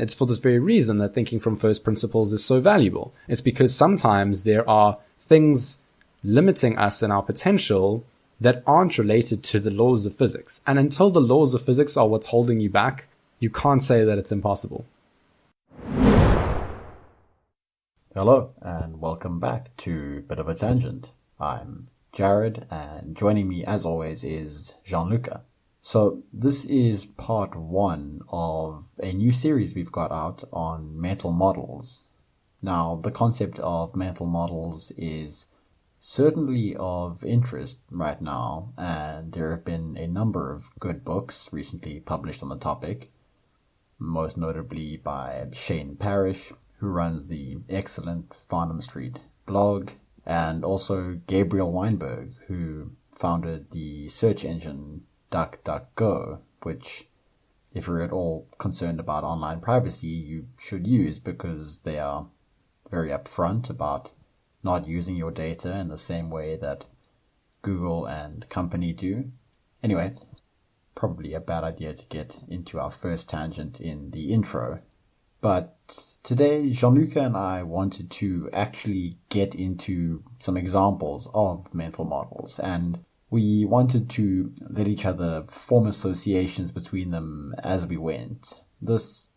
It's for this very reason that thinking from first principles is so valuable. It's because sometimes there are things limiting us in our potential that aren't related to the laws of physics. And until the laws of physics are what's holding you back, you can't say that it's impossible. Hello, and welcome back to Bit of a Tangent. I'm Jared, and joining me as always is Gianluca. So this is part one of a new series we've got out on mental models. Now, the concept of mental models is certainly of interest right now, and there have been a number of good books recently published on the topic, most notably by Shane Parrish, who runs the excellent Farnham Street blog, and also Gabriel Weinberg, who founded the search engine DuckDuckGo, which, if you're at all concerned about online privacy, you should use because they are very upfront about not using your data in the same way that Google and company do. Anyway, probably a bad idea to get into our first tangent in the intro. But today, Gianluca and I wanted to actually get into some examples of mental models, and we wanted to let each other form associations between them as we went. This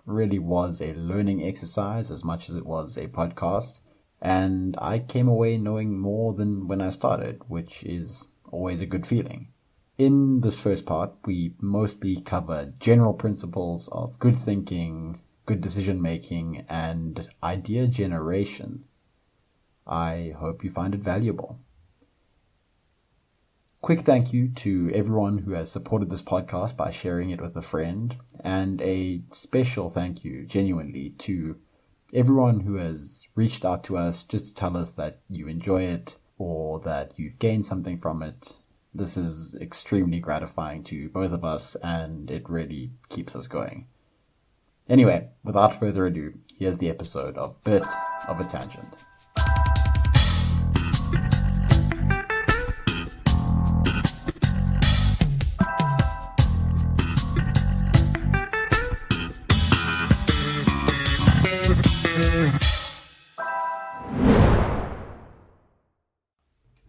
really was a learning exercise as much as it was a podcast, and I came away knowing more than when I started, which is always a good feeling. In this first part, we mostly cover general principles of good thinking, good decision-making, and idea generation. I hope you find it valuable. Quick thank you to everyone who has supported this podcast by sharing it with a friend, and a special thank you, genuinely, to everyone who has reached out to us just to tell us that you enjoy it or that you've gained something from it. This is extremely gratifying to both of us, and it really keeps us going. Anyway, without further ado, here's the episode of Bit of a Tangent.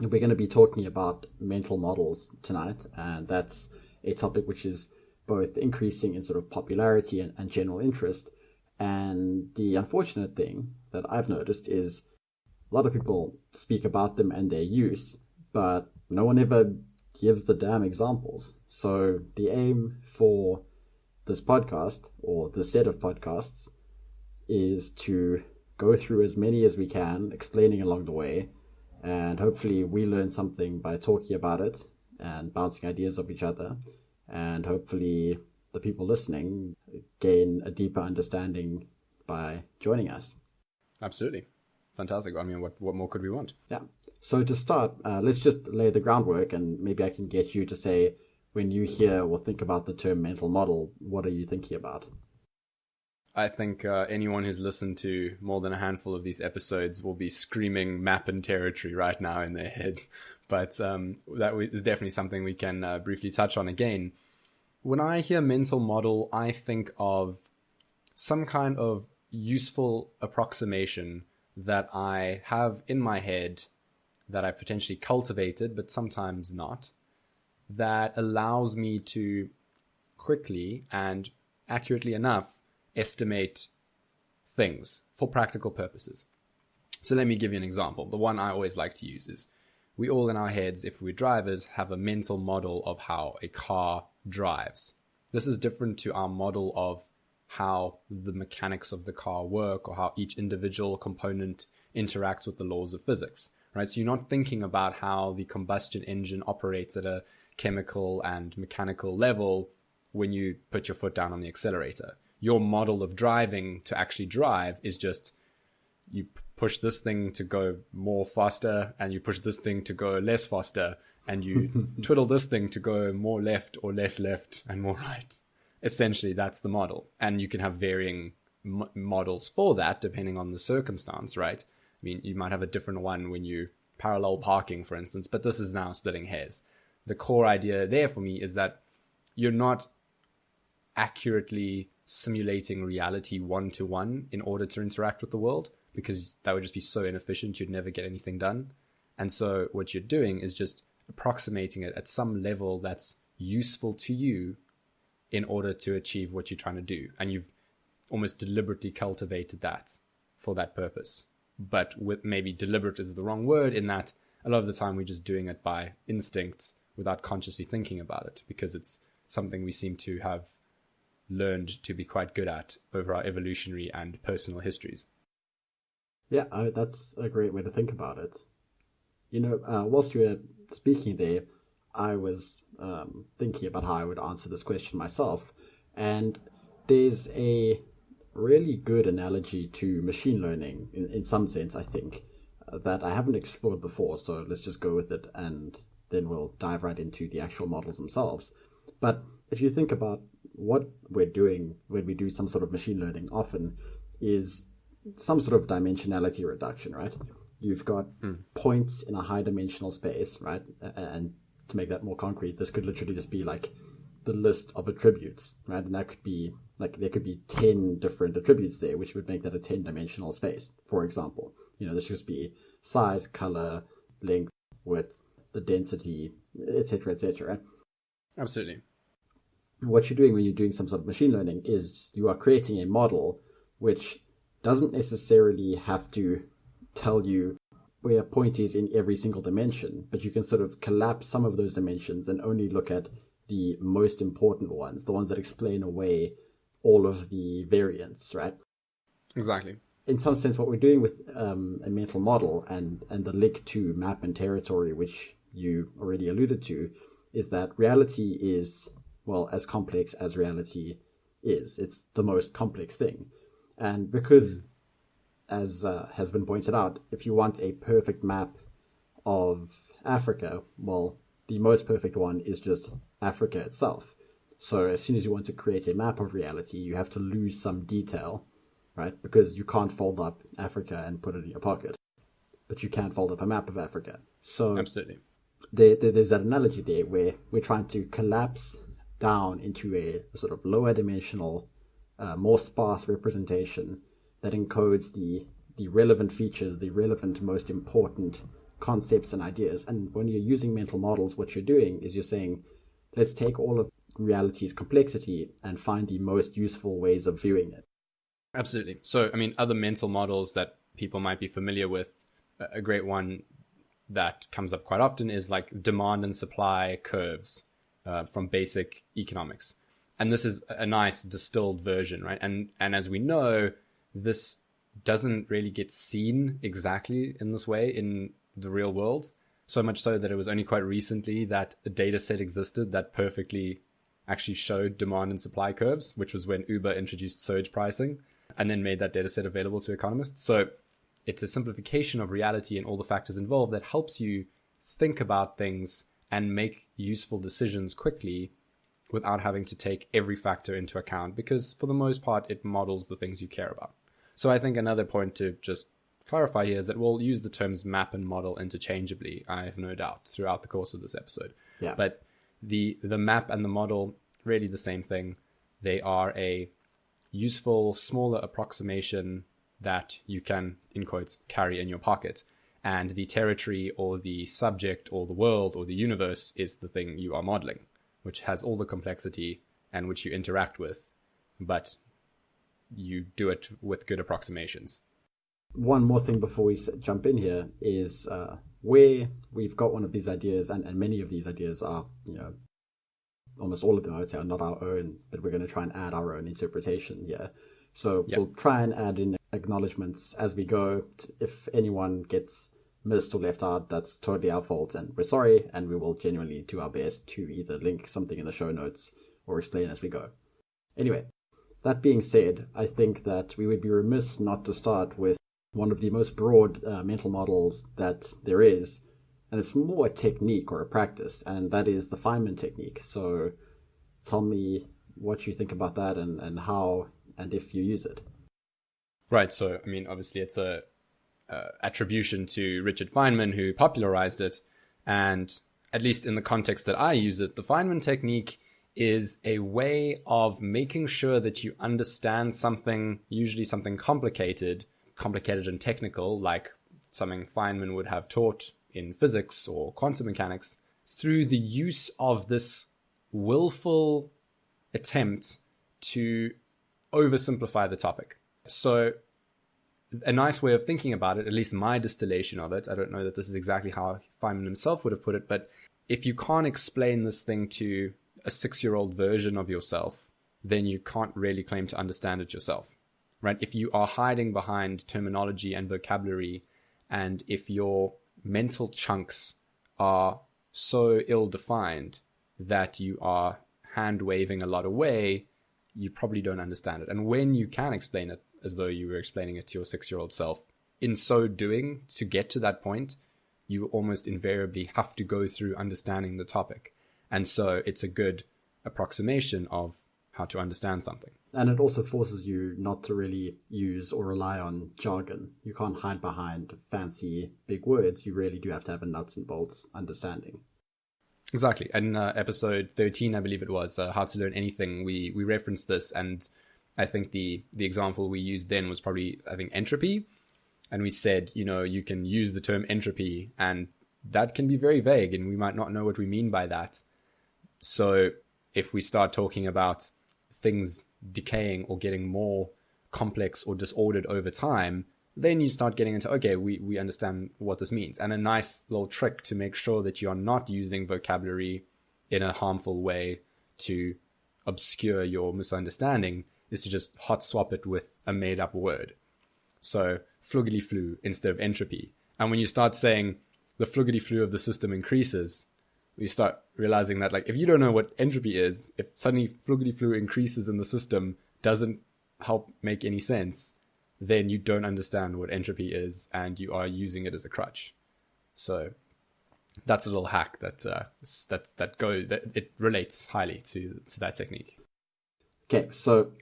We're going to be talking about mental models tonight, and that's a topic which is both increasing in sort of popularity and general interest. And the unfortunate thing that I've noticed is a lot of people speak about them and their use, but no one ever gives the damn examples. So the aim for this podcast, or the set of podcasts, is to go through as many as we can, explaining along the way, and hopefully we learn something by talking about it and bouncing ideas off each other. And hopefully the people listening gain a deeper understanding by joining us. Absolutely. Fantastic. I mean, what more could we want? Yeah. So to start, let's just lay the groundwork, and maybe I can get you to say, when you hear or think about the term mental model, what are you thinking about? I think anyone who's listened to more than a handful of these episodes will be screaming map and territory right now in their heads. But that is definitely something we can briefly touch on again. When I hear mental model, I think of some kind of useful approximation that I have in my head, that I potentially cultivated, but sometimes not, that allows me to quickly and accurately enough estimate things for practical purposes. So let me give you an example. The one I always like to use is, we all in our heads, if we're drivers, have a mental model of how a car drives. This is different to our model of how the mechanics of the car work, or how each individual component interacts with the laws of physics, right? So you're not thinking about how the combustion engine operates at a chemical and mechanical level when you put your foot down on the accelerator. Your model of driving to actually drive is just, you push this thing to go more faster, and you push this thing to go less faster, and you twiddle this thing to go more left or less left and more right. Essentially, that's the model. And you can have varying models for that depending on the circumstance, right? I mean, you might have a different one when you parallel parking, for instance, but this is now splitting hairs. The core idea there for me is that you're not accurately simulating reality one-to-one in order to interact with the world, because that would just be so inefficient, you'd never get anything done. And so what you're doing is just approximating it at some level that's useful to you in order to achieve what you're trying to do. And you've almost deliberately cultivated that for that purpose. But with maybe deliberate is the wrong word, in that a lot of the time we're just doing it by instinct without consciously thinking about it, because it's something we seem to have learned to be quite good at over our evolutionary and personal histories. Yeah, that's a great way to think about it. Whilst you were speaking there, I was thinking about how I would answer this question myself. And there's a really good analogy to machine learning in some sense, I think, that I haven't explored before. So let's just go with it, and then we'll dive right into the actual models themselves. But if you think about what we're doing when we do some sort of machine learning, often is some sort of dimensionality reduction, right? You've got points in a high dimensional space, right? And to make that more concrete, this could literally just be like the list of attributes, right? And that could be like, there could be 10 different attributes there, which would make that a 10-dimensional space, for example. This just be size, color, length, width, the density, etc., etc. Absolutely. What you're doing when you're doing some sort of machine learning is you are creating a model which doesn't necessarily have to tell you where a point is in every single dimension, but you can sort of collapse some of those dimensions and only look at the most important ones, the ones that explain away all of the variance, right? Exactly. In some sense, what we're doing with a mental model and the link to map and territory, which you already alluded to, is that reality is, well, as complex as reality is. It's the most complex thing. And because, as has been pointed out, if you want a perfect map of Africa, well, the most perfect one is just Africa itself. So as soon as you want to create a map of reality, you have to lose some detail, right? Because you can't fold up Africa and put it in your pocket, but you can fold up a map of Africa. So absolutely, there's that analogy there where we're trying to collapse down into a sort of lower dimensional, more sparse representation that encodes the relevant features, the relevant, most important concepts and ideas. And when you're using mental models, what you're doing is you're saying, let's take all of reality's complexity and find the most useful ways of viewing it. Absolutely. So, I mean, other mental models that people might be familiar with, a great one that comes up quite often is like demand and supply curves from basic economics. And this is a nice distilled version, right? And as we know, this doesn't really get seen exactly in this way in the real world. So much so that it was only quite recently that a data set existed that perfectly actually showed demand and supply curves, which was when Uber introduced surge pricing and then made that data set available to economists. So it's a simplification of reality and all the factors involved that helps you think about things and make useful decisions quickly without having to take every factor into account, because for the most part, it models the things you care about. So I think another point to just clarify here is that we'll use the terms map and model interchangeably, I have no doubt, throughout the course of this episode. Yeah. But the map and the model, really the same thing. They are a useful, smaller approximation that you can, in quotes, carry in your pocket. And the territory or the subject or the world or the universe is the thing you are modeling, which has all the complexity and which you interact with, but you do it with good approximations. One more thing before we jump in here is where we've got one of these ideas, and many of these ideas are, almost all of them, I would say, are not our own, but we're going to try and add our own interpretation here. So We'll try and add in acknowledgements as we go. If anyone gets missed or left out, that's totally our fault, and we're sorry, and we will genuinely do our best to either link something in the show notes or explain as we go. Anyway, that being said, I think that we would be remiss not to start with one of the most broad mental models that there is, and it's more a technique or a practice, and that is the Feynman technique. So tell me what you think about that and how and if you use it. Right. So, I mean, obviously it's a attribution to Richard Feynman, who popularized it. And at least in the context that I use it, the Feynman technique is a way of making sure that you understand something, usually something complicated and technical, like something Feynman would have taught in physics or quantum mechanics, through the use of this willful attempt to oversimplify the topic. So a nice way of thinking about it, at least my distillation of it, I don't know that this is exactly how Feynman himself would have put it, but if you can't explain this thing to a 6-year-old version of yourself, then you can't really claim to understand it yourself, right? If you are hiding behind terminology and vocabulary, and if your mental chunks are so ill-defined that you are hand-waving a lot away, you probably don't understand it. And when you can explain it as though you were explaining it to your 6-year-old self, in so doing, to get to that point, you almost invariably have to go through understanding the topic. And so it's a good approximation of how to understand something. And it also forces you not to really use or rely on jargon. You can't hide behind fancy big words. You really do have to have a nuts and bolts understanding. Exactly. And episode 13, I believe it was, How to Learn Anything, we referenced this, and I think the example we used then was probably, I think, entropy. And we said, you can use the term entropy, and that can be very vague, and we might not know what we mean by that. So if we start talking about things decaying or getting more complex or disordered over time, then you start getting into, okay, we understand what this means. And a nice little trick to make sure that you're not using vocabulary in a harmful way to obscure your misunderstanding is to just hot swap it with a made up word. So fluggity flu instead of entropy. And when you start saying the fluggity flu of the system increases, you start realizing that, like, if you don't know what entropy is, if suddenly fluggity flu increases in the system doesn't help make any sense, then you don't understand what entropy is, and you are using it as a crutch. So that's a little hack that it relates highly to that technique. Okay, so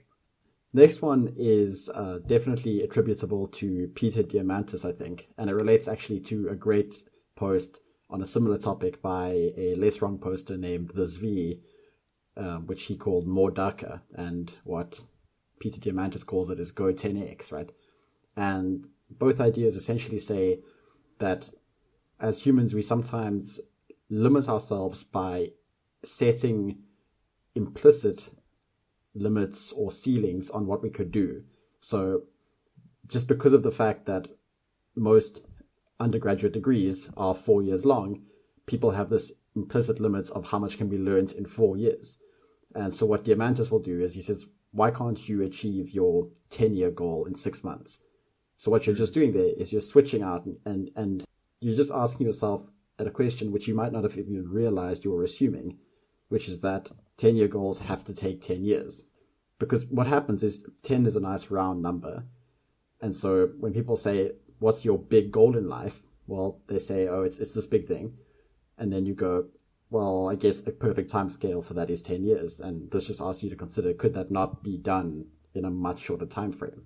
next one is definitely attributable to Peter Diamandis, I think, and it relates actually to a great post on a similar topic by a less wrong poster named The Zvi, which he called More Darker, and what Peter Diamandis calls it is Go 10x, right? And both ideas essentially say that as humans, we sometimes limit ourselves by setting implicit limits or ceilings on what we could do. So just because of the fact that most undergraduate degrees are 4 years long, people have this implicit limit of how much can be learned in 4 years. And so what Diamandis will do is he says, why can't you achieve your 10-year goal in 6 months? So what you're just doing there is you're switching out and you're just asking yourself a question which you might not have even realized you were assuming, which is that 10-year goals have to take 10 years. Because what happens is 10 is a nice round number. And so when people say, what's your big goal in life? Well, they say, oh, it's this big thing. And then you go, well, I guess a perfect time scale for that is 10 years. And this just asks you to consider, could that not be done in a much shorter time frame?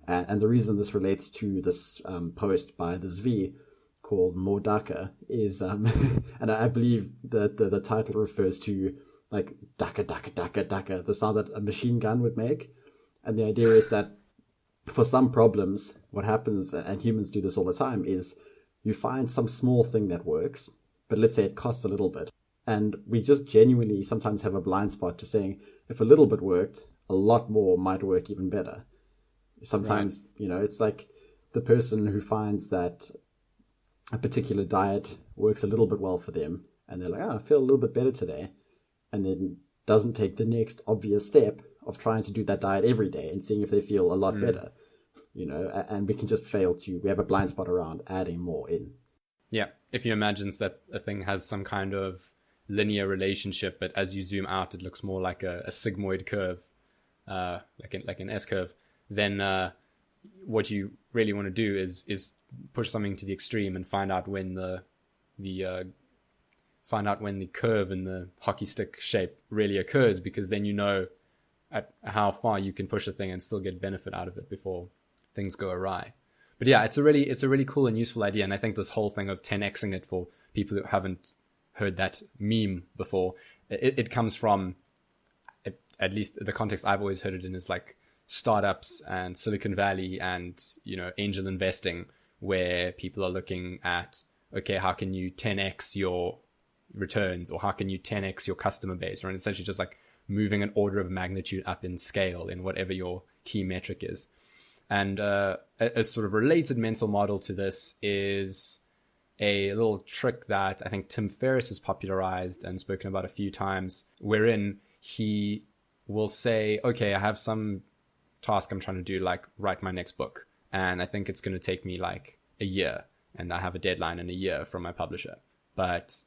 And the reason this relates to this post by the Zvi called More Darker is, and I believe that the title refers to like daka, daka, daka, daka, the sound that a machine gun would make. And the idea is that for some problems, what happens, and humans do this all the time, is you find some small thing that works, but let's say it costs a little bit. And we just genuinely sometimes have a blind spot to saying, if a little bit worked, a lot more might work even better. Sometimes, right. It's like the person who finds that a particular diet works a little bit well for them, and they're like, I feel a little bit better today, and then doesn't take the next obvious step of trying to do that diet every day and seeing if they feel a lot better, and we can just we have a blind spot around adding more in. Yeah. If you imagine that a thing has some kind of linear relationship, but as you zoom out, it looks more like a sigmoid curve, like an S curve, then what you really want to do is push something to the extreme and find out when the curve in the hockey stick shape really occurs, because then you know at how far you can push a thing and still get benefit out of it before things go awry. But yeah, it's a really cool and useful idea, and I think this whole thing of 10xing it, for people who haven't heard that meme before, it comes from at least the context I've always heard it in is like startups and Silicon Valley and, angel investing, where people are looking at, okay, how can you 10x your returns, or how can you 10x your customer base, or essentially just like moving an order of magnitude up in scale in whatever your key metric is. And a sort of related mental model to this is a little trick that I think Tim Ferriss has popularized and spoken about a few times, wherein he will say, okay, I have some task I'm trying to do, like write my next book, and I think it's going to take me like a year, and I have a deadline in a year from my publisher. But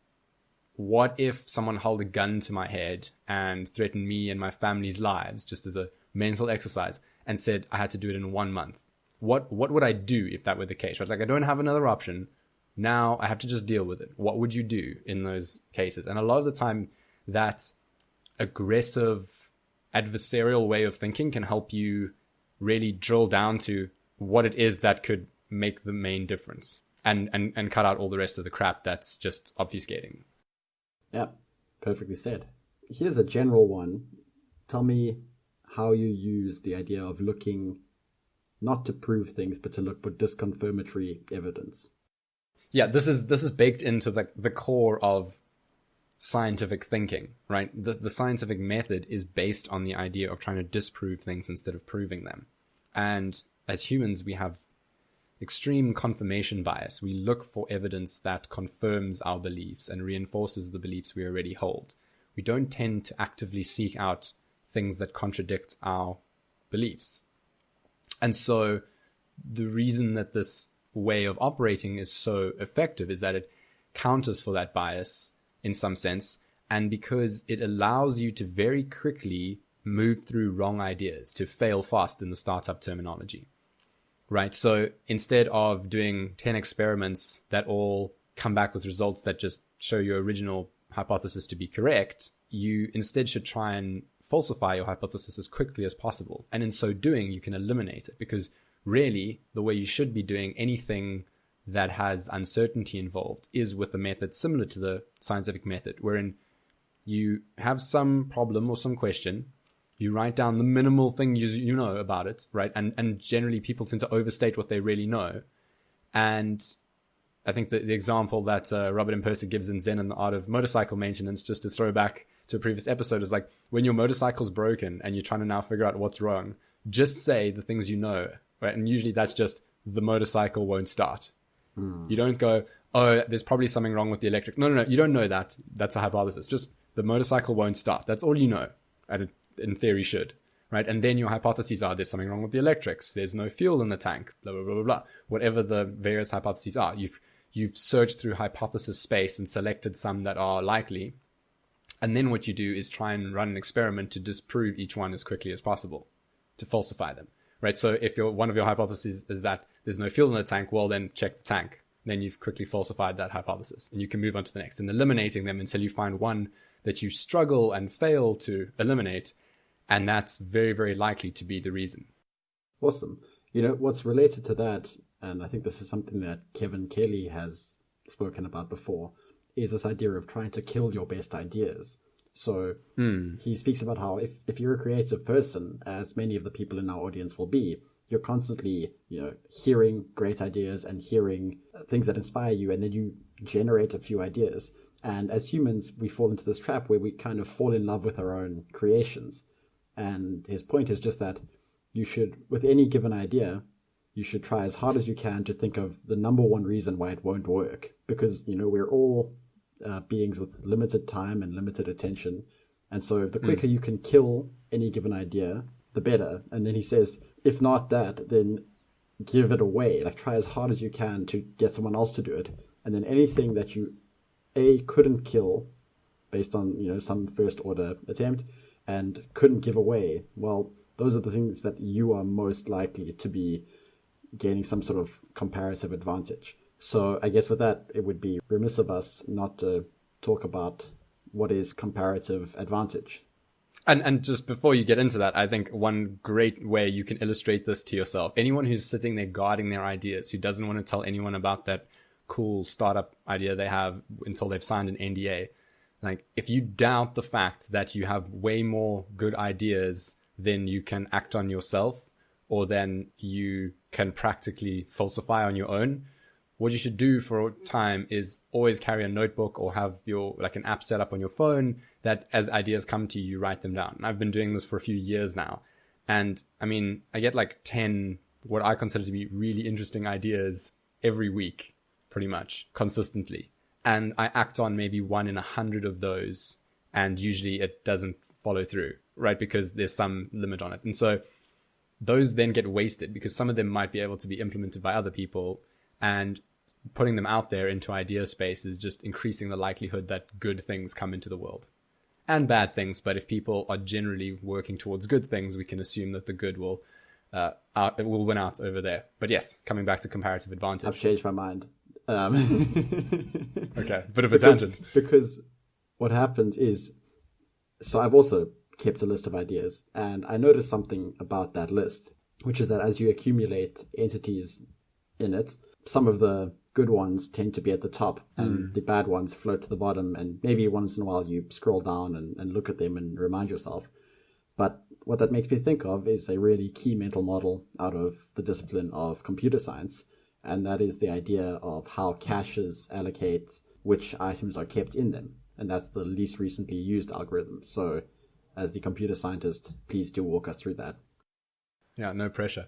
what if someone held a gun to my head and threatened me and my family's lives, just as a mental exercise, and said I had to do it in 1 month? What would I do if that were the case? Right? Like, I don't have another option. Now I have to just deal with it. What would you do in those cases? And a lot of the time, that aggressive adversarial way of thinking can help you really drill down to what it is that could make the main difference, and cut out all the rest of the crap that's just obfuscating. Yeah, perfectly said. Here's a general one. Tell me how you use the idea of looking not to prove things, but to look for disconfirmatory evidence. Yeah, this is baked into the core of scientific thinking, right? The scientific method is based on the idea of trying to disprove things instead of proving them. And as humans, we have extreme confirmation bias. We look for evidence that confirms our beliefs and reinforces the beliefs we already hold. We don't tend to actively seek out things that contradict our beliefs. And so the reason that this way of operating is so effective is that it counters for that bias in some sense, and because it allows you to very quickly move through wrong ideas, to fail fast in the startup terminology, right? So instead of doing 10 experiments that all come back with results that just show your original hypothesis to be correct, you instead should try and falsify your hypothesis as quickly as possible. And in so doing, you can eliminate it, because really the way you should be doing anything that has uncertainty involved is with a method similar to the scientific method, wherein you have some problem or some question, you write down the minimal thing you know about it, right? And generally people tend to overstate what they really know. And I think the example that Robert M. Persick gives in Zen and the Art of Motorcycle Maintenance, just to throw back to a previous episode, is like, when your motorcycle's broken and you're trying to now figure out what's wrong, just say the things you know, right? And usually that's just, the motorcycle won't start. You don't go, oh, there's probably something wrong with the electric. No, you don't know that. That's a hypothesis. Just, the motorcycle won't start. That's all you know, and it, in theory, should, right? And then your hypotheses are, there's something wrong with the electrics, there's no fuel in the tank, blah, blah, blah, blah, blah. Whatever the various hypotheses are, you've searched through hypothesis space and selected some that are likely. And then what you do is try and run an experiment to disprove each one as quickly as possible, to falsify them, right? So if one of your hypotheses is that there's no fuel in the tank, well, then check the tank. Then you've quickly falsified that hypothesis, and you can move on to the next, and eliminating them until you find one that you struggle and fail to eliminate. And that's very, very likely to be the reason. Awesome. You know, what's related to that, and I think this is something that Kevin Kelly has spoken about before, is this idea of trying to kill your best ideas. So he speaks about how if you're a creative person, as many of the people in our audience will be, you're constantly, hearing great ideas and hearing things that inspire you, and then you generate a few ideas. And as humans, we fall into this trap where we kind of fall in love with our own creations. And his point is just that you should, with any given idea, you should try as hard as you can to think of the number one reason why it won't work. Because, we're all beings with limited time and limited attention. And so the quicker you can kill any given idea, the better. And then he says, if not that, then give it away. Like, try as hard as you can to get someone else to do it. And then anything that you, couldn't kill based on, some first order attempt and couldn't give away, well, those are the things that you are most likely to be gaining some sort of comparative advantage. So I guess with that, it would be remiss of us not to talk about what is comparative advantage. And just before you get into that, I think one great way you can illustrate this to yourself, anyone who's sitting there guarding their ideas, who doesn't want to tell anyone about that cool startup idea they have until they've signed an NDA, Like, if you doubt the fact that you have way more good ideas than you can act on yourself, or then you can practically falsify on your own, what you should do for a time is always carry a notebook or have your like an app set up on your phone that as ideas come to you, you write them down. And I've been doing this for a few years now. And I mean, I get like 10, what I consider to be really interesting ideas every week, pretty much consistently. And I act on maybe 1 in 100 of those. And usually it doesn't follow through, right? Because there's some limit on it. And so those then get wasted because some of them might be able to be implemented by other people, and putting them out there into idea space is just increasing the likelihood that good things come into the world and bad things. But if people are generally working towards good things, we can assume that the good will win out over there. But yes, coming back to comparative advantage. I've changed my mind. Okay, bit of a tangent. Because what happens is, so I've also kept a list of ideas, and I noticed something about that list, which is that as you accumulate entities in it, some of the good ones tend to be at the top and the bad ones float to the bottom, and maybe once in a while you scroll down and look at them and remind yourself. But what that makes me think of is a really key mental model out of the discipline of computer science, and that is the idea of how caches allocate which items are kept in them. And that's the least recently used algorithm. So as the computer scientist, please do walk us through that. Yeah, no pressure.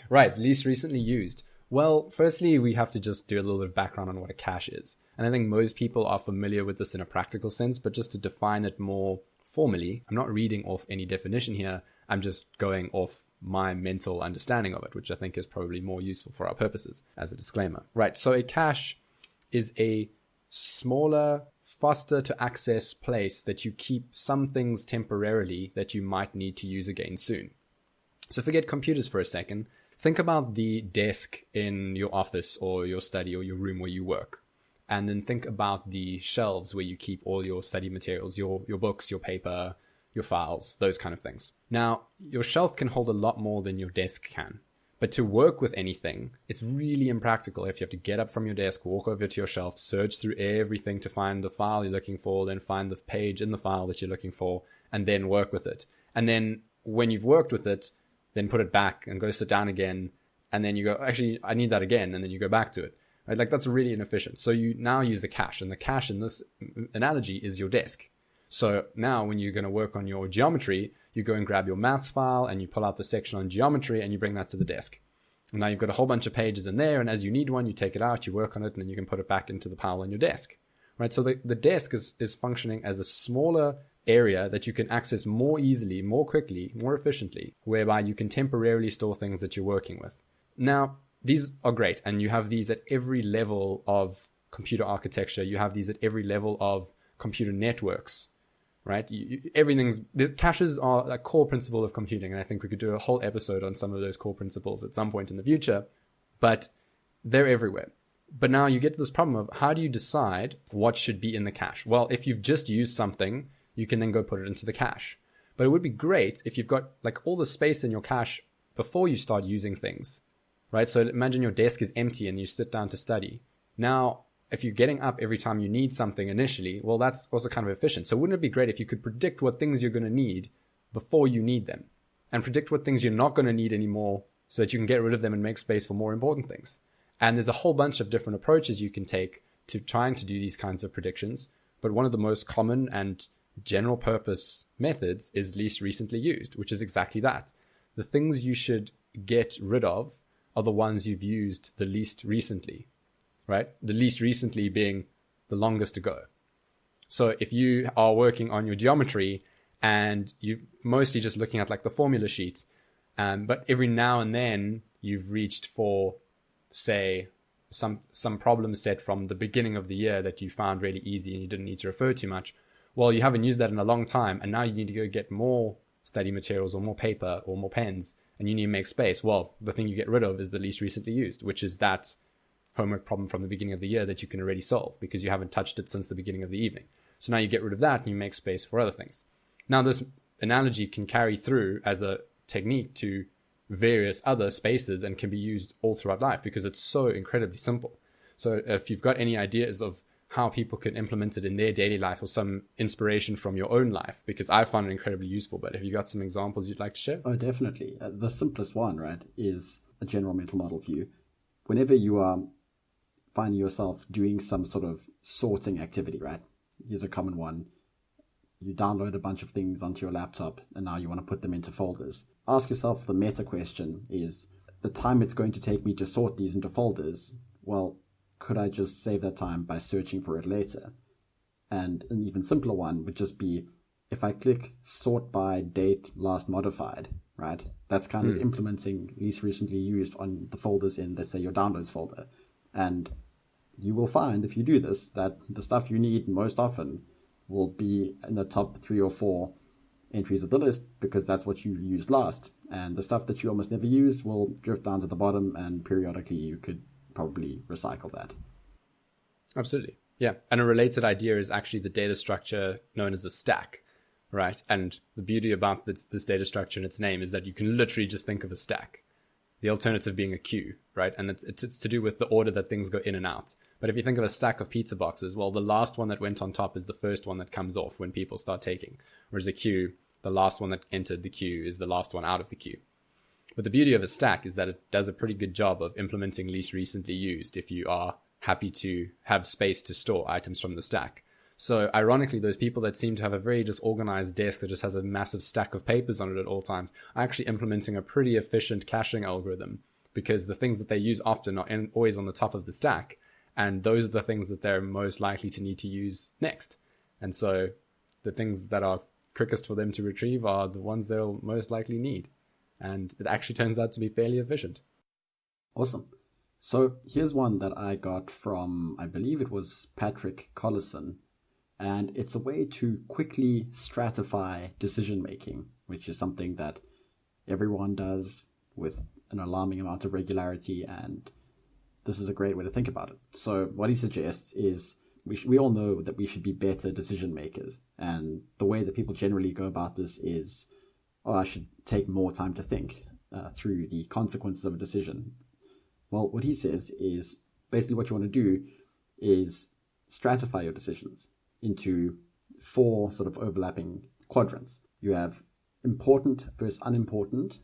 Right, least recently used. Well, firstly, we have to just do a little bit of background on what a cache is. And I think most people are familiar with this in a practical sense, but just to define it more formally, I'm not reading off any definition here. I'm just going off my mental understanding of it, which I think is probably more useful for our purposes as a disclaimer. Right, so a cache is a smaller, faster to access place that you keep some things temporarily that you might need to use again soon. So forget computers for a second. Think about the desk in your office or your study or your room where you work. And then think about the shelves where you keep all your study materials, your books, your paper, your files, those kind of things. Now, your shelf can hold a lot more than your desk can. But to work with anything, it's really impractical if you have to get up from your desk, walk over to your shelf, search through everything to find the file you're looking for, then find the page in the file that you're looking for, and then work with it. And then when you've worked with it, then put it back and go sit down again. And then you go, actually, I need that again. And then you go back to it. Right? Like, that's really inefficient. So you now use the cache, and the cache in this analogy is your desk. So now when you're going to work on your geometry, you go and grab your maths file and you pull out the section on geometry and you bring that to the desk. And now you've got a whole bunch of pages in there, and as you need one, you take it out, you work on it, and then you can put it back into the pile on your desk. Right? So the desk is functioning as a smaller area that you can access more easily, more quickly, more efficiently, whereby you can temporarily store things that you're working with. Now, these are great, and you have these at every level of computer architecture. You have these at every level of computer networks, right? The caches are a core principle of computing, and I think we could do a whole episode on some of those core principles at some point in the future, but they're everywhere. But now you get to this problem of how do you decide what should be in the cache? Well, if you've just used something, you can then go put it into the cache. But it would be great if you've got like all the space in your cache before you start using things, right? So imagine your desk is empty and you sit down to study. Now, if you're getting up every time you need something initially, well, that's also kind of efficient. So wouldn't it be great if you could predict what things you're going to need before you need them, and predict what things you're not going to need anymore so that you can get rid of them and make space for more important things? And there's a whole bunch of different approaches you can take to trying to do these kinds of predictions. But one of the most common and general purpose methods is least recently used, which is exactly that. The things you should get rid of are the ones you've used the least recently, right? The least recently being the longest ago. So if you are working on your geometry and you're mostly just looking at like the formula sheet, but every now and then you've reached for, say, some problem set from the beginning of the year that you found really easy and you didn't need to refer too much. Well, you haven't used that in a long time, and now you need to go get more study materials or more paper or more pens, and you need to make space. Well, the thing you get rid of is the least recently used, which is that homework problem from the beginning of the year that you can already solve because you haven't touched it since the beginning of the evening. So now you get rid of that and you make space for other things. Now, this analogy can carry through as a technique to various other spaces and can be used all throughout life because it's so incredibly simple. So if you've got any ideas of how people can implement it in their daily life or some inspiration from your own life, because I found it incredibly useful. But have you got some examples you'd like to share? Oh, definitely. The simplest one, right, is a general mental model view. Whenever you are finding yourself doing some sort of sorting activity, right? Here's a common one. You download a bunch of things onto your laptop and now you want to put them into folders. Ask yourself the meta question is, the time it's going to take me to sort these into folders, well, could I just save that time by searching for it later? And an even simpler one would just be, if I click sort by date last modified, right? That's kind of implementing least recently used on the folders in, let's say, your downloads folder. And you will find, if you do this, that the stuff you need most often will be in the top 3 or 4 entries of the list, because that's what you used last. And the stuff that you almost never use will drift down to the bottom, and periodically you could probably recycle that. Absolutely. Yeah. And a related idea is actually the data structure known as a stack, right? And the beauty about this data structure and its name is that you can literally just think of a stack. The alternative being a queue, right? And it's to do with the order that things go in and out. But if you think of a stack of pizza boxes, well, the last one that went on top is the first one that comes off when people start taking. Whereas a queue, the last one that entered the queue is the last one out of the queue. But the beauty of a stack is that it does a pretty good job of implementing least recently used if you are happy to have space to store items from the stack. So ironically, those people that seem to have a very disorganized desk that just has a massive stack of papers on it at all times are actually implementing a pretty efficient caching algorithm, because the things that they use often are always on the top of the stack. And those are the things that they're most likely to need to use next. And so the things that are quickest for them to retrieve are the ones they'll most likely need. And it actually turns out to be fairly efficient. Awesome. So here's one that I got from, I believe it was Patrick Collison. And it's a way to quickly stratify decision making, which is something that everyone does with an alarming amount of regularity. And this is a great way to think about it. So what he suggests is we all know that we should be better decision makers. And the way that people generally go about this is, oh, I should take more time to think through the consequences of a decision. Well, what he says is basically what you want to do is stratify your decisions into 4 sort of overlapping quadrants. You have important versus unimportant,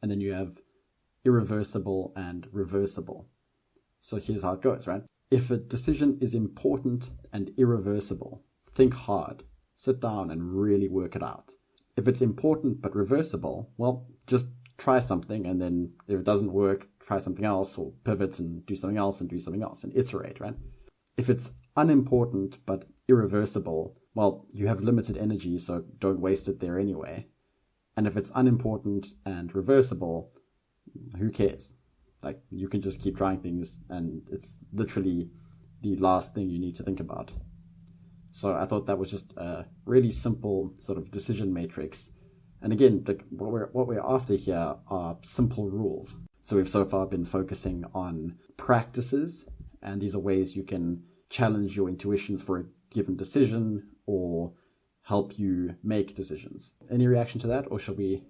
and then you have irreversible and reversible. So here's how it goes, right? If a decision is important and irreversible, think hard, sit down and really work it out. If it's important but reversible, well, just try something, and then if it doesn't work, try something else, or pivot and do something else and do something else and iterate, right? If it's unimportant but irreversible, well, you have limited energy, so don't waste it there anyway. And if it's unimportant and reversible, who cares? Like, you can just keep trying things, and it's literally the last thing you need to think about. So I thought that was just a really simple sort of decision matrix. And again, what we're after here are simple rules. So we've so far been focusing on practices, and these are ways you can challenge your intuitions for a given decision or help you make decisions. Any reaction to that, or shall we?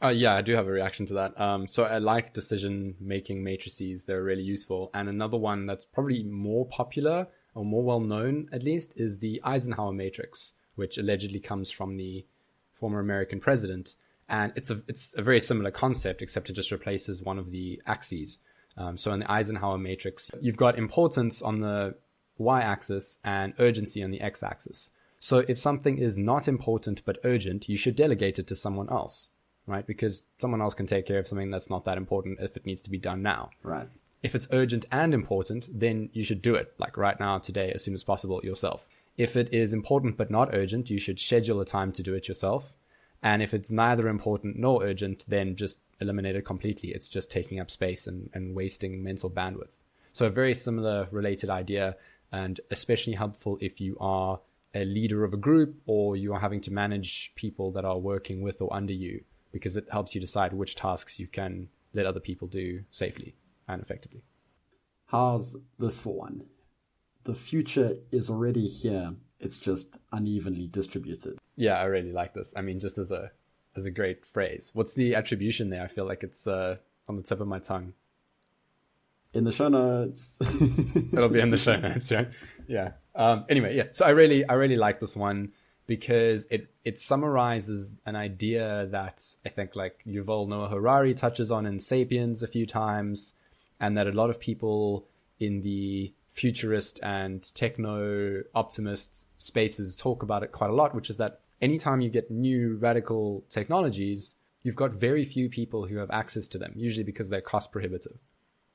Yeah, I do have a reaction to that. So I like decision-making matrices. They're really useful. And another one that's probably more popular, or more well-known at least, is the Eisenhower matrix, which allegedly comes from the former American president. And it's a very similar concept, except it just replaces one of the axes. So in the Eisenhower matrix, you've got importance on the y-axis and urgency on the x-axis. So if something is not important but urgent, you should delegate it to someone else, right? Because someone else can take care of something that's not that important if it needs to be done now. Right. If it's urgent and important, then you should do it, like right now, today, as soon as possible yourself. If it is important but not urgent, you should schedule a time to do it yourself. And if it's neither important nor urgent, then just eliminate it completely. It's just taking up space and wasting mental bandwidth. So a very similar related idea, and especially helpful if you are a leader of a group or you are having to manage people that are working with or under you, because it helps you decide which tasks you can let other people do safely and effectively. How's this for one? The future is already here. It's just unevenly distributed. Yeah, I really like this. I mean, just as a great phrase. What's the attribution there? I feel like it's on the tip of my tongue. in the show notes. It'll be in the show notes, right? Yeah. Anyway, yeah. So I really like this one because it summarizes an idea that I think like Yuval Noah Harari touches on in *Sapiens* a few times, and that a lot of people in the futurist and techno-optimist spaces talk about it quite a lot, which is that anytime you get new radical technologies, you've got very few people who have access to them, usually because they're cost prohibitive,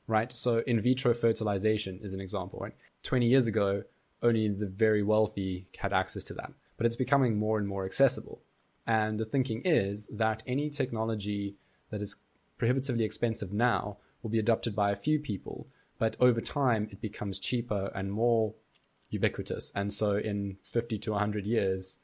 right? So in vitro fertilization is an example, right? 20 years ago, only the very wealthy had access to that, but it's becoming more and more accessible. And the thinking is that any technology that is prohibitively expensive now will be adopted by a few people, but over time it becomes cheaper and more ubiquitous. And so in 50 to 100 years,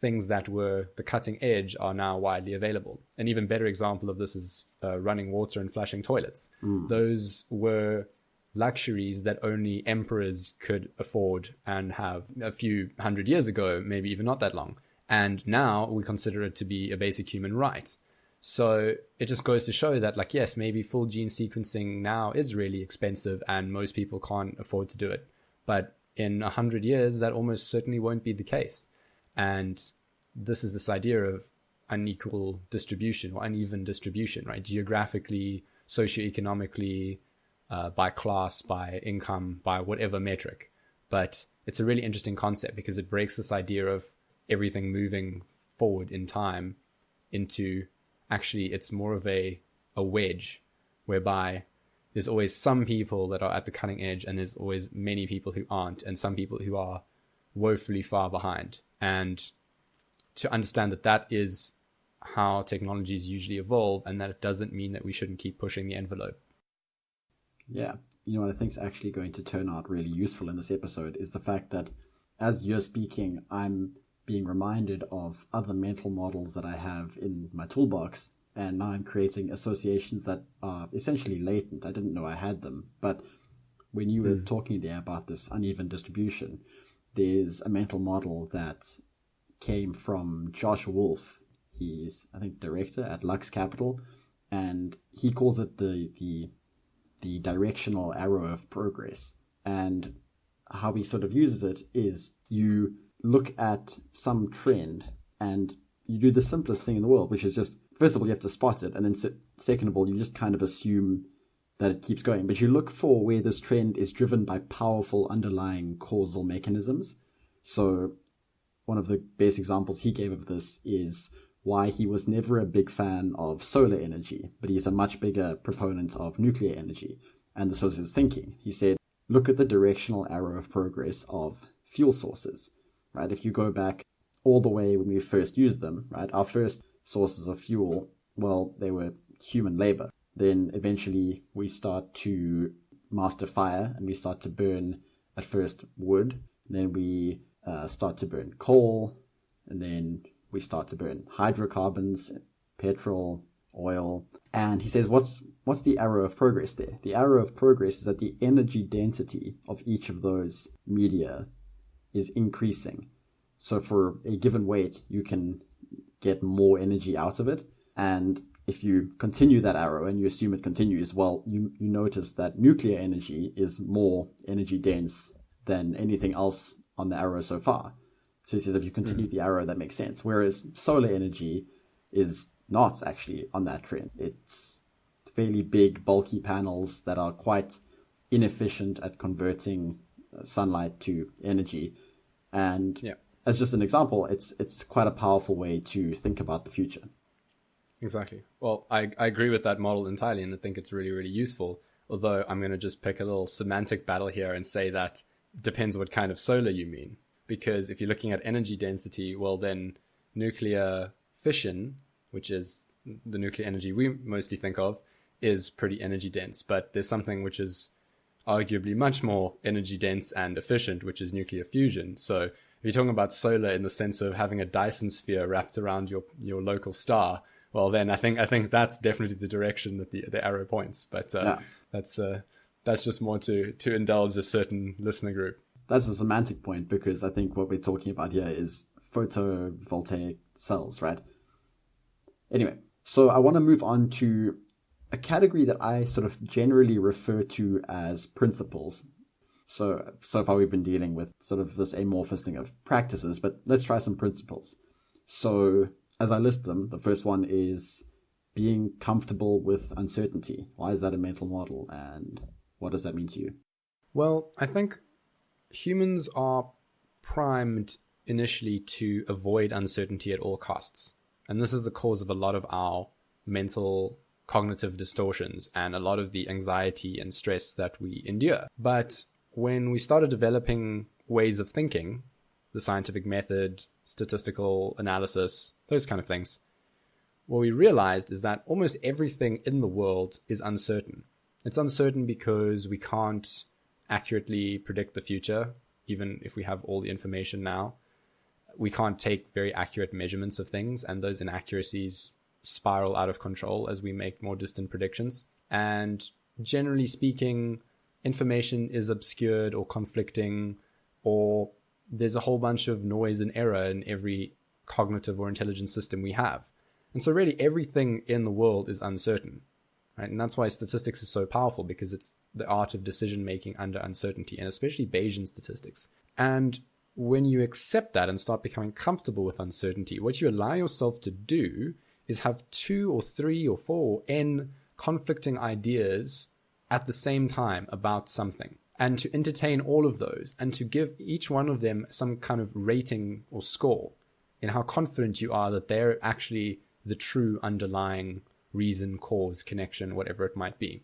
things that were the cutting edge are now widely available. An even better example of this is running water and flushing toilets. Those were luxuries that only emperors could afford and have a few hundred years ago, maybe even not that long. And now we consider it to be a basic human right. So it just goes to show that, like, yes, maybe full gene sequencing now is really expensive and most people can't afford to do it. But in 100 years, that almost certainly won't be the case. And this is this idea of unequal distribution or uneven distribution, right? Geographically, socioeconomically, by class, by income, by whatever metric. But it's a really interesting concept because it breaks this idea of everything moving forward in time into actually it's more of a wedge whereby there's always some people that are at the cutting edge and there's always many people who aren't, and some people who are woefully far behind. And to understand that that is how technologies usually evolve, and that it doesn't mean that we shouldn't keep pushing the envelope. Yeah. You know what I think is actually going to turn out really useful in this episode is the fact that as you're speaking, I'm being reminded of other mental models that I have in my toolbox, and now I'm creating associations that are essentially latent. I didn't know I had them, but when you were talking there about this uneven distribution, there's a mental model that came from Josh Wolf. He's, I think, director at Lux Capital, and he calls it the directional arrow of progress. And how he sort of uses it is you look at some trend and you do the simplest thing in the world, which is just, first of all, you have to spot it. And then second of all, you just kind of assume that it keeps going. But you look for where this trend is driven by powerful underlying causal mechanisms. So one of the best examples he gave of this is why he was never a big fan of solar energy, but he's a much bigger proponent of nuclear energy. And this was his thinking. He said, look at the directional arrow of progress of fuel sources, right? If you go back all the way when we first used them, right? Our first sources of fuel, well, they were human labor. Then eventually we start to master fire and we start to burn at first wood. Then we start to burn coal, and then we start to burn hydrocarbons, petrol, oil. And he says, what's the arrow of progress there? The arrow of progress is that the energy density of each of those media is increasing. So for a given weight, you can get more energy out of it. And if you continue that arrow and you assume it continues, well, you notice that nuclear energy is more energy dense than anything else on the arrow so far. So he says if you continue the arrow, that makes sense. Whereas solar energy is not actually on that trend. It's fairly big, bulky panels that are quite inefficient at converting sunlight to energy. And as just an example, it's quite a powerful way to think about the future. Exactly. Well, I agree with that model entirely, and I think it's really, really useful. Although I'm going to just pick a little semantic battle here and say that depends what kind of solar you mean. Because if you're looking at energy density, well, then nuclear fission, which is the nuclear energy we mostly think of, is pretty energy dense. But there's something which is arguably much more energy dense and efficient, which is nuclear fusion. So if you're talking about solar in the sense of having a Dyson sphere wrapped around your local star, well, then I think that's definitely the direction that the arrow points. But that's just more to indulge a certain listener group. That's a semantic point, because I think what we're talking about here is photovoltaic cells, right? Anyway, so I want to move on to a category that I sort of generally refer to as principles. So far we've been dealing with sort of this amorphous thing of practices, but let's try some principles. So as I list them, the first one is being comfortable with uncertainty. Why is that a mental model, and what does that mean to you? Well, I think humans are primed initially to avoid uncertainty at all costs. And this is the cause of a lot of our mental cognitive distortions and a lot of the anxiety and stress that we endure. But when we started developing ways of thinking, the scientific method, statistical analysis, those kind of things, what we realized is that almost everything in the world is uncertain. It's uncertain because we can't accurately predict the future, even if we have all the information now. We can't take very accurate measurements of things, and those inaccuracies spiral out of control as we make more distant predictions. And generally speaking, information is obscured or conflicting, or there's a whole bunch of noise and error in every cognitive or intelligent system we have. And so really everything in the world is uncertain, right? And that's why statistics is so powerful, because it's the art of decision making under uncertainty, and especially Bayesian statistics. And when you accept that and start becoming comfortable with uncertainty, what you allow yourself to do is have 2 or 3 or 4 or n conflicting ideas at the same time about something, and to entertain all of those and to give each one of them some kind of rating or score in how confident you are that they're actually the true underlying reason, cause, connection, whatever it might be.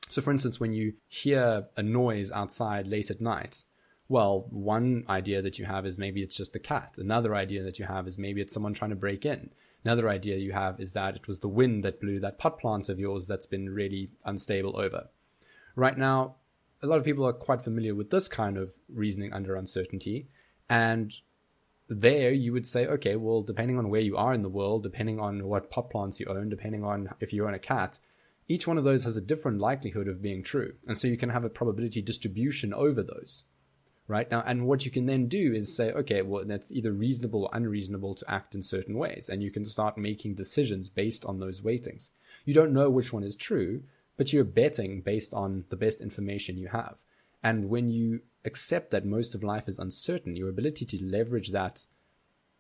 So for instance, when you hear a noise outside late at night, well, one idea that you have is maybe it's just the cat. Another idea that you have is maybe it's someone trying to break in. Another idea you have is that it was the wind that blew that pot plant of yours that's been really unstable over. Right now, a lot of people are quite familiar with this kind of reasoning under uncertainty. And there you would say, okay, well, depending on where you are in the world, depending on what pot plants you own, depending on if you own a cat, each one of those has a different likelihood of being true. And so you can have a probability distribution over those. Right now, and what you can then do is say, okay, well, that's either reasonable or unreasonable to act in certain ways, and you can start making decisions based on those weightings. You don't know which one is true, but you're betting based on the best information you have. And when you accept that most of life is uncertain, your ability to leverage that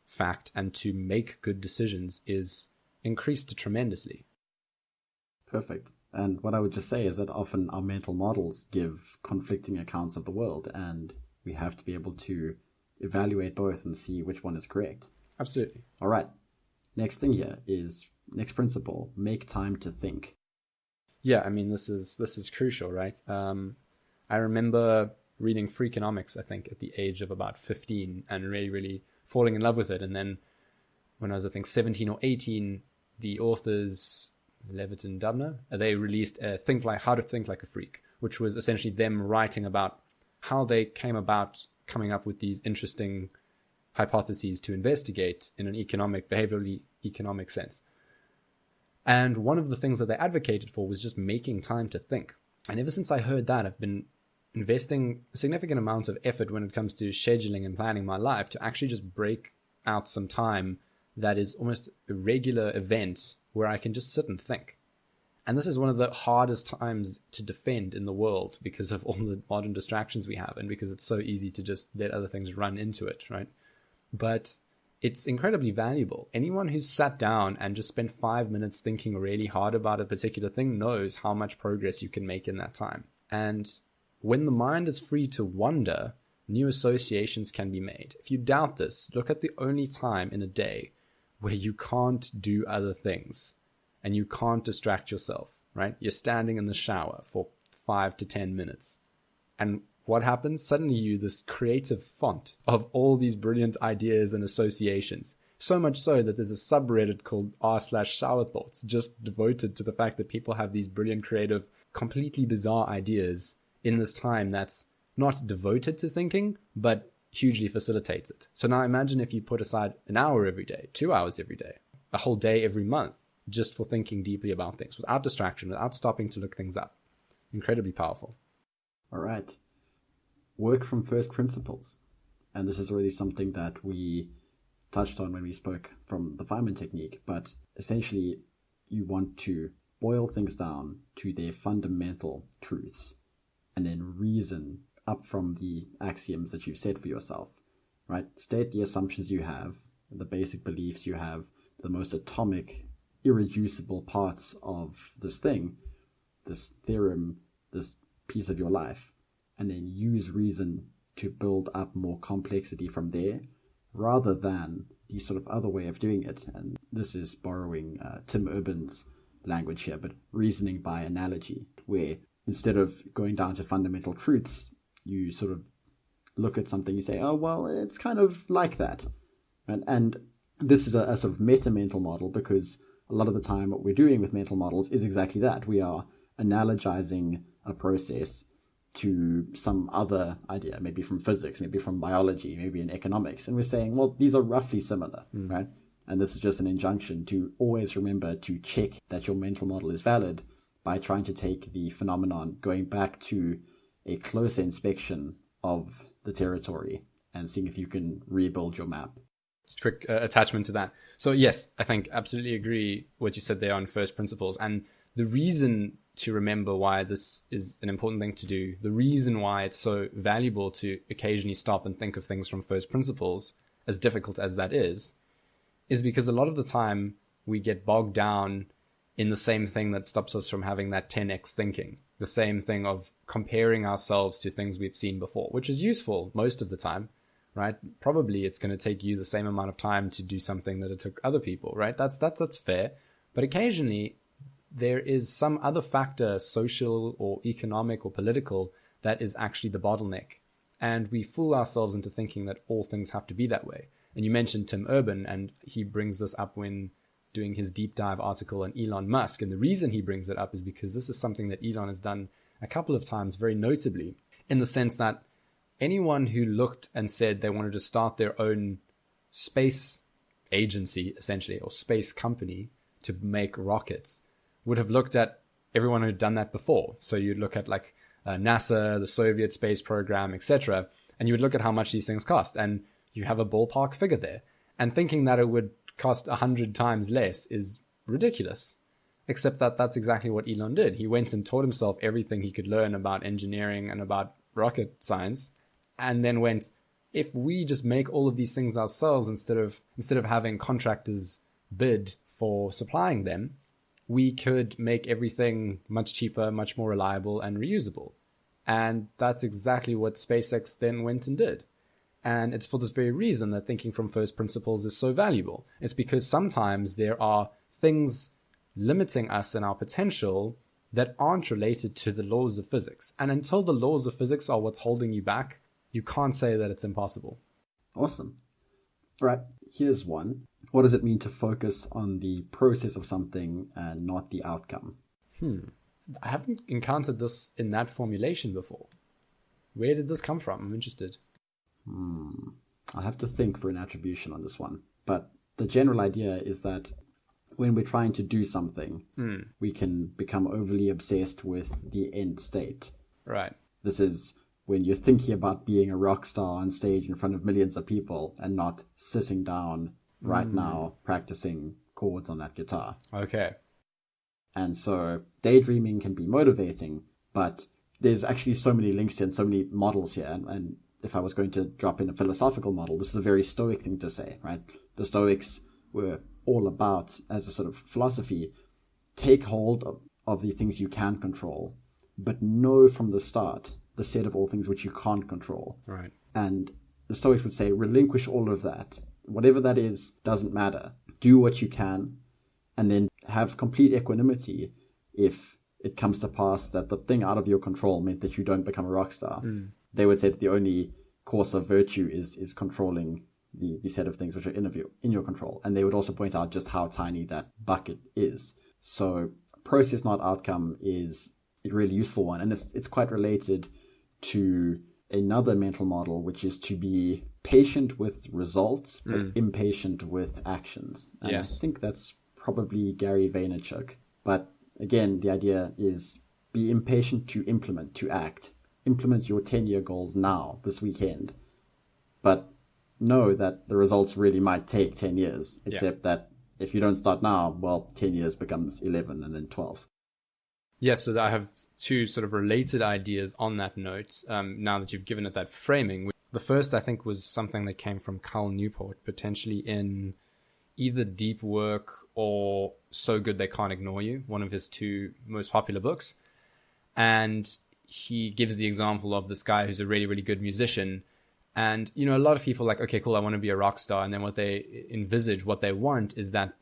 fact and to make good decisions is increased tremendously. Perfect. And what I would just say is that often our mental models give conflicting accounts of the world, and we have to be able to evaluate both and see which one is correct. Absolutely. All right. Next thing here is, next principle, make time to think. Yeah, I mean, this is crucial, right? I remember reading Freakonomics, I think, at the age of about 15 and really, really falling in love with it. And then when I was, I think, 17 or 18, the authors, Levitt and Dubner, they released How to Think Like a Freak, which was essentially them writing about how they came about coming up with these interesting hypotheses to investigate in an behaviorally economic sense. And one of the things that they advocated for was just making time to think. And ever since I heard that, I've been investing a significant amount of effort when it comes to scheduling and planning my life to actually just break out some time that is almost a regular event where I can just sit and think. And this is one of the hardest times to defend in the world because of all the modern distractions we have and because it's so easy to just let other things run into it, right? But it's incredibly valuable. Anyone who's sat down and just spent 5 minutes thinking really hard about a particular thing knows how much progress you can make in that time. And when the mind is free to wander, new associations can be made. If you doubt this, look at the only time in a day where you can't do other things and you can't distract yourself, right? You're standing in the shower for 5 to 10 minutes. And what happens? Suddenly you're this creative font of all these brilliant ideas and associations. So much so that there's a subreddit called r/shower thoughts just devoted to the fact that people have these brilliant, creative, completely bizarre ideas in this time that's not devoted to thinking, but hugely facilitates it. So now imagine if you put aside an hour every day, 2 hours every day, a whole day every month, just for thinking deeply about things, without distraction, without stopping to look things up. Incredibly powerful. All right. Work from first principles. And this is really something that we touched on when we spoke from the Feynman technique. But essentially, you want to boil things down to their fundamental truths and then reason up from the axioms that you've set for yourself, right? State the assumptions you have, the basic beliefs you have, the most atomic, irreducible parts of this thing, this theorem, this piece of your life, and then use reason to build up more complexity from there, rather than the sort of other way of doing it. And this is borrowing Tim Urban's language here, but reasoning by analogy, where instead of going down to fundamental truths, you sort of look at something, you say, oh, well, it's kind of like that. And this is a sort of meta-mental model, because a lot of the time what we're doing with mental models is exactly that. We are analogizing a process to some other idea, maybe from physics, maybe from biology, maybe in economics. And we're saying, well, these are roughly similar, right? And this is just an injunction to always remember to check that your mental model is valid by trying to take the phenomenon, going back to a closer inspection of the territory and seeing if you can rebuild your map. Quick attachment to that. So yes, I think absolutely agree what you said there on first principles. And the reason to remember why this is an important thing to do, the reason why it's so valuable to occasionally stop and think of things from first principles, as difficult as that is because a lot of the time we get bogged down in the same thing that stops us from having that 10x thinking, the same thing of comparing ourselves to things we've seen before, which is useful most of the time, right? Probably it's going to take you the same amount of time to do something that it took other people, right? That's fair. But occasionally there is some other factor, social or economic or political, that is actually the bottleneck. And we fool ourselves into thinking that all things have to be that way. And you mentioned Tim Urban, and he brings this up when doing his deep dive article on Elon Musk. And the reason he brings it up is because this is something that Elon has done a couple of times very notably, in the sense that anyone who looked and said they wanted to start their own space agency, essentially, or space company to make rockets, would have looked at everyone who'd done that before. So you'd look at like NASA, the Soviet space program, etc., and you would look at how much these things cost, and you have a ballpark figure there. And thinking that it would cost 100 times less is ridiculous. Except that that's exactly what Elon did. He went and taught himself everything he could learn about engineering and about rocket science, and then went, if we just make all of these things ourselves instead of having contractors bid for supplying them, we could make everything much cheaper, much more reliable and reusable. And that's exactly what SpaceX then went and did. And it's for this very reason that thinking from first principles is so valuable. It's because sometimes there are things limiting us in our potential that aren't related to the laws of physics. And until the laws of physics are what's holding you back, you can't say that it's impossible. Awesome. All right, here's one. What does it mean to focus on the process of something and not the outcome? I haven't encountered this in that formulation before. Where did this come from? I'm interested. I have to think for an attribution on this one. But the general idea is that when we're trying to do something, we can become overly obsessed with the end state. Right. This is when you're thinking about being a rock star on stage in front of millions of people and not sitting down right now practicing chords on that guitar. Okay. And so daydreaming can be motivating, but there's actually so many links here and so many models here. And if I was going to drop in a philosophical model, this is a very Stoic thing to say, right? The Stoics were all about, as a sort of philosophy, take hold of the things you can control, but know from the start the set of all things which you can't control. Right. And the Stoics would say, relinquish all of that. Whatever that is, doesn't matter. Do what you can, and then have complete equanimity if it comes to pass that the thing out of your control meant that you don't become a rock star. They would say that the only course of virtue is controlling the set of things which are in your control. And they would also point out just how tiny that bucket is. So process, not outcome, is a really useful one. And it's quite related to another mental model, which is to be patient with results, but impatient with actions. And I think that's probably Gary Vaynerchuk. But again, the idea is be impatient to implement, to act. Implement your 10-year goals now, this weekend. But know that the results really might take 10 years, except that if you don't start now, well, 10 years becomes 11 and then 12. Yes, so I have two sort of related ideas on that note, now that you've given it that framing. The first, I think, was something that came from Cal Newport, potentially in either Deep Work or So Good They Can't Ignore You, one of his two most popular books. And he gives the example of this guy who's a really, really good musician. And, a lot of people are like, okay, cool, I want to be a rock star. And then what they envisage, what they want is that,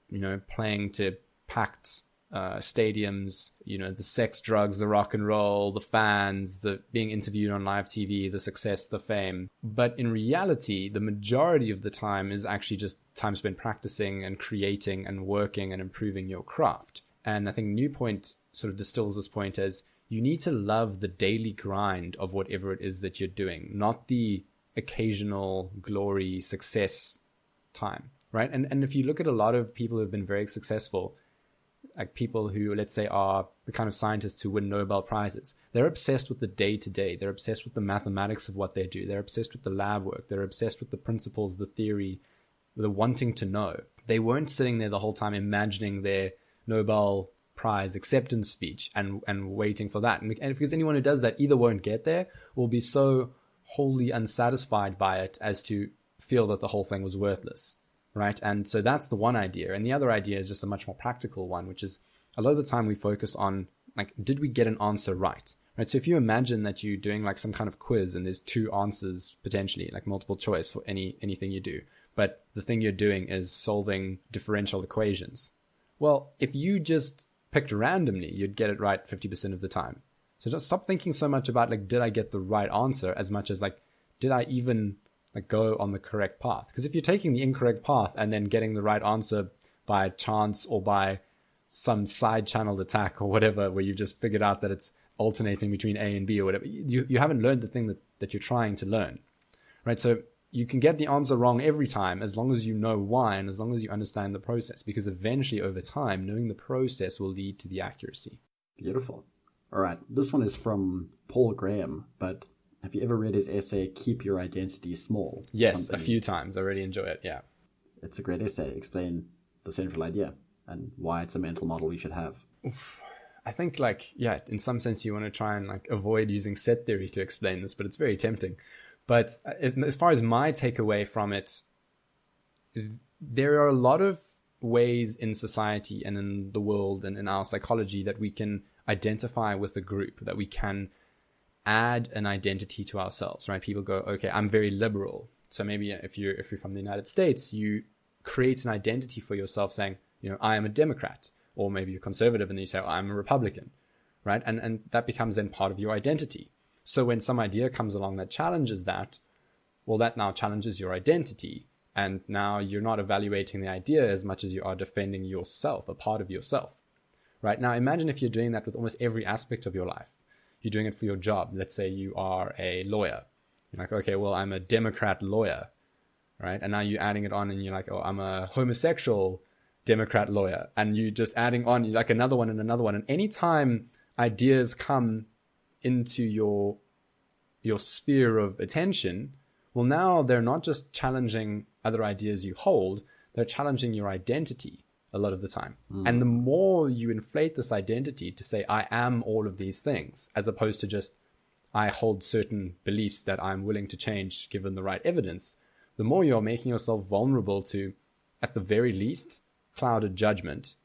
playing to packed stadiums, the sex, drugs, the rock and roll, the fans, the being interviewed on live TV, the success, the fame. But in reality, the majority of the time is actually just time spent practicing and creating and working and improving your craft. And I think Newpoint sort of distills this point as you need to love the daily grind of whatever it is that you're doing, not the occasional glory, success time, right? And if you look at a lot of people who have been very successful, like people who, let's say, are the kind of scientists who win Nobel Prizes, they're obsessed with the day-to-day. They're obsessed with the mathematics of what they do. They're obsessed with the lab work. They're obsessed with the principles, the theory, the wanting to know. They weren't sitting there the whole time imagining their Nobel Prize acceptance speech and waiting for that. And because anyone who does that either won't get there or will be so wholly unsatisfied by it as to feel that the whole thing was worthless. Right. And so that's the one idea. And the other idea is just a much more practical one, which is a lot of the time we focus on, like, did we get an answer right? Right. So if you imagine that you're doing like some kind of quiz and there's two answers potentially, like multiple choice for anything you do, but the thing you're doing is solving differential equations. Well, if you just picked randomly, you'd get it right 50% of the time. So just stop thinking so much about like, did I get the right answer, as much as like, did I even like go on the correct path? Because if you're taking the incorrect path and then getting the right answer by chance or by some side channeled attack or whatever, where you've just figured out that it's alternating between A and B or whatever, you haven't learned the thing that you're trying to learn, right? So you can get the answer wrong every time as long as you know why and as long as you understand the process, because eventually over time, knowing the process will lead to the accuracy. Beautiful. All right. This one is from Paul Graham, but have you ever read his essay, Keep Your Identity Small? Yes, a few times. I really enjoy it, yeah. It's a great essay. Explain the central idea and why it's a mental model we should have. Oof. I think, like, yeah, in some sense you want to try and like avoid using set theory to explain this, but it's very tempting. But as far as my takeaway from it, there are a lot of ways in society and in the world and in our psychology that we can identify with a group, that we can add an identity to ourselves, right? People go, okay, I'm very liberal. So maybe if you're from the United States, you create an identity for yourself saying, I am a Democrat, or maybe you're conservative and then you say, I'm a Republican, right? And that becomes then part of your identity. So when some idea comes along that challenges that, well, that now challenges your identity. And now you're not evaluating the idea as much as you are defending yourself, a part of yourself, right? Now imagine if you're doing that with almost every aspect of your life. You're doing it for your job. Let's say you are a lawyer. You're like, okay, well, I'm a Democrat lawyer, right? And now you're adding it on and you're like, oh, I'm a homosexual Democrat lawyer. And you're just adding on like another one and another one. And anytime ideas come into your sphere of attention, well, now they're not just challenging other ideas you hold, they're challenging your identity a lot of the time. And the more you inflate this identity to say, I am all of these things, as opposed to just, I hold certain beliefs that I'm willing to change given the right evidence, the more you're making yourself vulnerable to, at the very least, clouded judgment,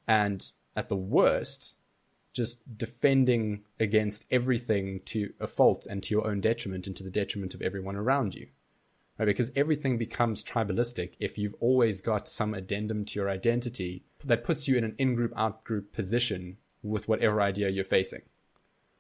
and at the worst, just defending against everything to a fault and to your own detriment and to the detriment of everyone around you. Right? Because everything becomes tribalistic if you've always got some addendum to your identity that puts you in an in-group, out-group position with whatever idea you're facing.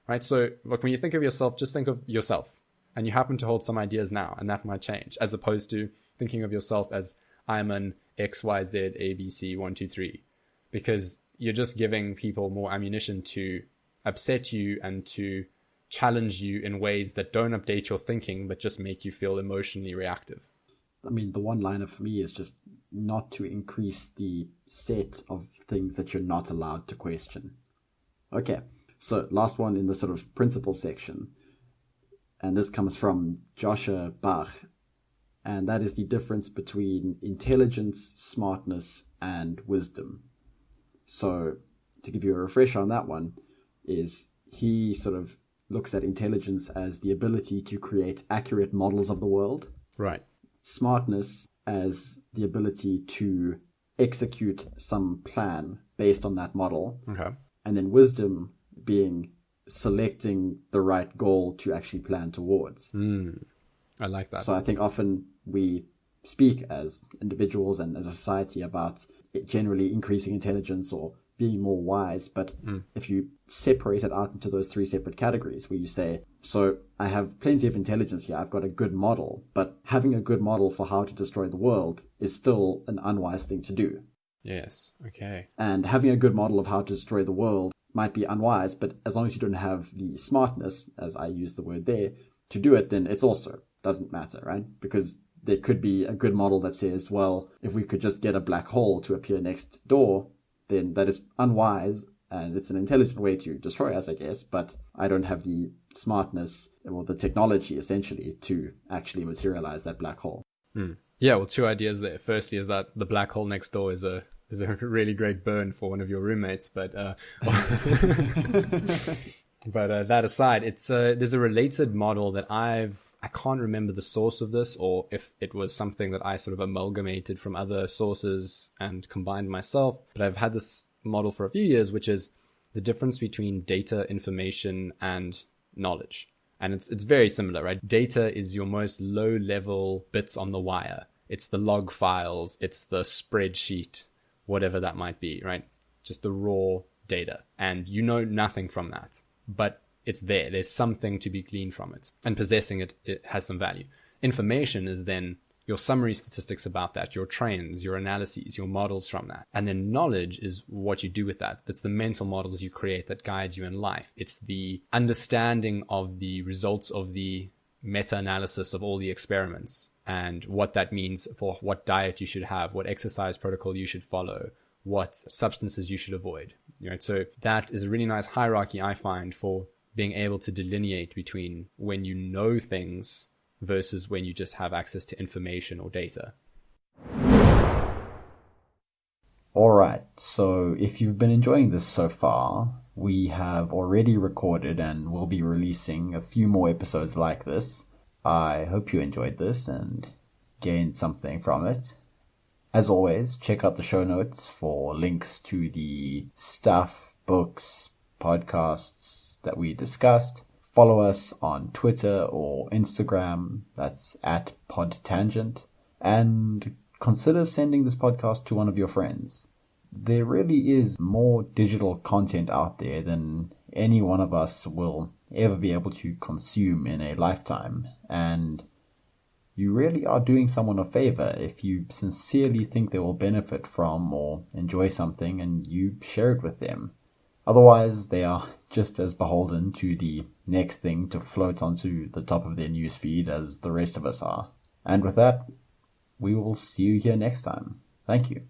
Right? So look, when you think of yourself, just think of yourself. And you happen to hold some ideas now, and that might change, as opposed to thinking of yourself as, I'm an XYZ ABC 1 2 3, because you're just giving people more ammunition to upset you and to challenge you in ways that don't update your thinking, but just make you feel emotionally reactive. I mean, the one-liner for me is just not to increase the set of things that you're not allowed to question. Okay, so last one in the sort of principle section. And this comes from Joshua Bach. And that is the difference between intelligence, smartness, and wisdom. So to give you a refresher on that one, is he sort of looks at intelligence as the ability to create accurate models of the world. Right. Smartness as the ability to execute some plan based on that model. Okay. And then wisdom being selecting the right goal to actually plan towards. I like that. So I think often we speak as individuals and as a society about it generally increasing intelligence or being more wise, but if you separate it out into those three separate categories where you say, so I have plenty of intelligence here, I've got a good model, but having a good model for how to destroy the world is still an unwise thing to do. Yes. Okay. And having a good model of how to destroy the world might be unwise, but as long as you don't have the smartness, as I use the word there, to do it, then it's also doesn't matter, right? Because there could be a good model that says, well, if we could just get a black hole to appear next door, then that is unwise, and it's an intelligent way to destroy us, I guess, but I don't have the smartness or the technology, essentially, to actually materialize that black hole. Yeah, well, two ideas there. Firstly is that the black hole next door is a really great burn for one of your roommates, but but that aside, it's there's a related model that I can't remember the source of this, or if it was something that I sort of amalgamated from other sources and combined myself, but I've had this model for a few years, which is the difference between data, information, and knowledge. And it's very similar, right? Data is your most low-level bits on the wire. It's the log files, it's the spreadsheet, whatever that might be, right? Just the raw data. And you know nothing from that. But it's there. There's something to be gleaned from it. And possessing it, it has some value. Information is then your summary statistics about that, your trends, your analyses, your models from that. And then knowledge is what you do with that. That's the mental models you create that guide you in life. It's the understanding of the results of the meta-analysis of all the experiments and what that means for what diet you should have, what exercise protocol you should follow, what substances you should avoid. Right? So that is a really nice hierarchy, I find, for being able to delineate between when you know things versus when you just have access to information or data. All right, so if you've been enjoying this so far, we have already recorded and will be releasing a few more episodes like this. I hope you enjoyed this and gained something from it. As always, check out the show notes for links to the stuff, books, podcasts that we discussed. Follow us on Twitter or Instagram, that's at podtangent, and consider sending this podcast to one of your friends. There really is more digital content out there than any one of us will ever be able to consume in a lifetime, and you really are doing someone a favor if you sincerely think they will benefit from or enjoy something and you share it with them. Otherwise, they are just as beholden to the next thing to float onto the top of their newsfeed as the rest of us are. And with that, we will see you here next time. Thank you.